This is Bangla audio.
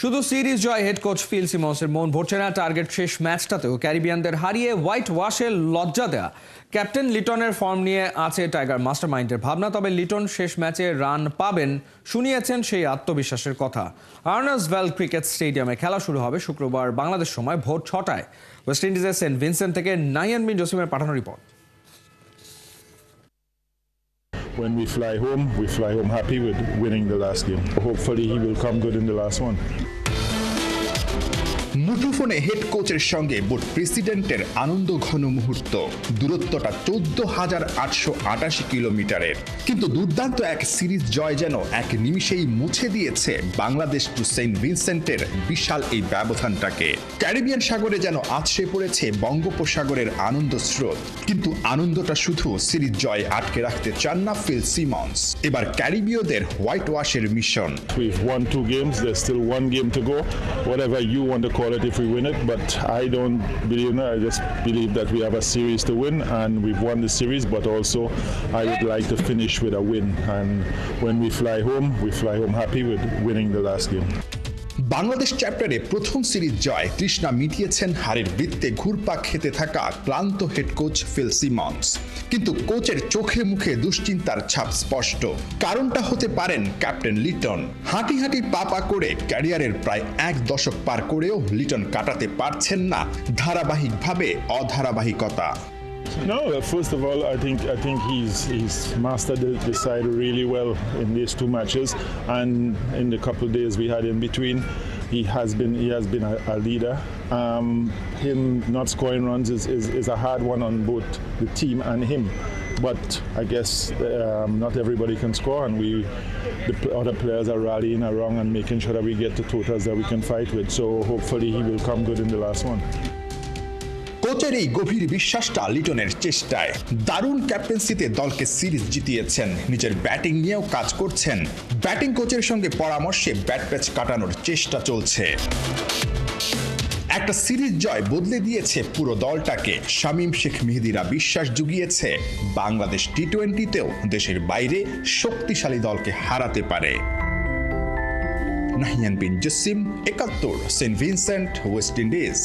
শুধু সিরিজ জয় হেড কোচ ফিল সিমন্সের মন ভরছে না টার্গেট শেষ ম্যাচটাতেও ক্যারিবিয়ানদের হারিয়ে হোয়াইট ওয়াশের লজ্জা দেয়া ক্যাপ্টেন লিটনের ফর্ম নিয়ে আছে টাইগার মাস্টারমাইন্ডের ভাবনা। তবে লিটন শেষ ম্যাচে রান পাবেন শুনিয়েছেন সেই আত্মবিশ্বাসের কথা। আর্নার্সভেল ক্রিকেট স্টেডিয়ামে খেলা শুরু হবে শুক্রবার বাংলাদেশ সময় ভোর 6টায়। ওয়েস্ট ইন্ডিজের সেন্ট ভিনসেন্ট থেকে নাইয়ান বিন জসিমের পাঠানো report. When we fly home happy with winning the last game. Hopefully he will come good in the last one. মুঠোফোনে হেড কোচের সঙ্গে বোর্ড প্রেসিডেন্টের আনন্দ ঘন মুহূর্ত। দূরত্বটা 14,888 কিলোমিটারের, কিন্তু দুর্দান্ত এক সিরিজ জয় যেন এক নিমিষেই মুছে দিয়েছে বাংলাদেশ টু সেন্ট ভিনসেন্টের বিশাল এই ব্যবধানটাকে। ক্যারিবিয়ান সাগরে যেন আছড়ে পড়েছে বঙ্গোপসাগরের আনন্দ স্রোত, কিন্তু আনন্দটা শুধু সিরিজ জয় আটকে রাখতে চান না ফিল সিমন্স। এবার ক্যারিবীয়দের হোয়াইট ওয়াশের mission. We've won 2 games, there's still 1 game to go. Whatever you want to call it if we win it, but I don't believe that. I just believe that we have a series to win and we've won the series, but also I would like to finish with a win, and when we fly home happy with winning the last game. Bangladesh চ্যাপ্টারে প্রথম সিরিজ জয় তৃষ্ণা মিটিয়েছেন হারের বৃত্তে ঘুরপাক খেতে থাকা ক্লান্ত হেড কোচ ফিল সিমন্স। কিন্তু কোচের চোখে মুখে দুশ্চিন্তার ছাপ স্পষ্ট। কারণটা হতে পারেন ক্যাপ্টেন লিটন। হাঁটি হাঁটি পা করে ক্যারিয়ারের প্রায় 1 দশক পার করেও লিটন কাটাতে পারছেন না ধারাবাহিকভাবে অধারাবাহিকতা। No, first of all, I think he's mastered the side really well in these 2 matches, and in the couple of days we had in between, he has been a leader. Him not scoring runs is a hard one on both the team and him. But I guess not everybody can score, and the other players are rallying around and making sure that we get the totals that we can fight with. So hopefully he will come good in the last one. কোচের এই গভীর বিশ্বাসটা লিটনের চেষ্টায়। দারুণ ক্যাপ্টেন্সিতে দলকে সিরিজ জিতিয়েছেন, নিজের ব্যাটিং নিয়েও কাজ করছেন। ব্যাটিং কোচের সঙ্গে পরামর্শে ব্যাট প্যাচ কাটানোর চেষ্টা চলছে। একটা সিরিজ জয় বদলে দিয়েছে পুরো দলটাকে। শামীম শেখ মেহেদীরা বিশ্বাস জুগিয়েছে বাংলাদেশ টি-20তেও দেশের বাইরে শক্তিশালী দলকে হারাতে পারে। Nahiyan Bin Jasim, 71, Saint Vincent, West Indies.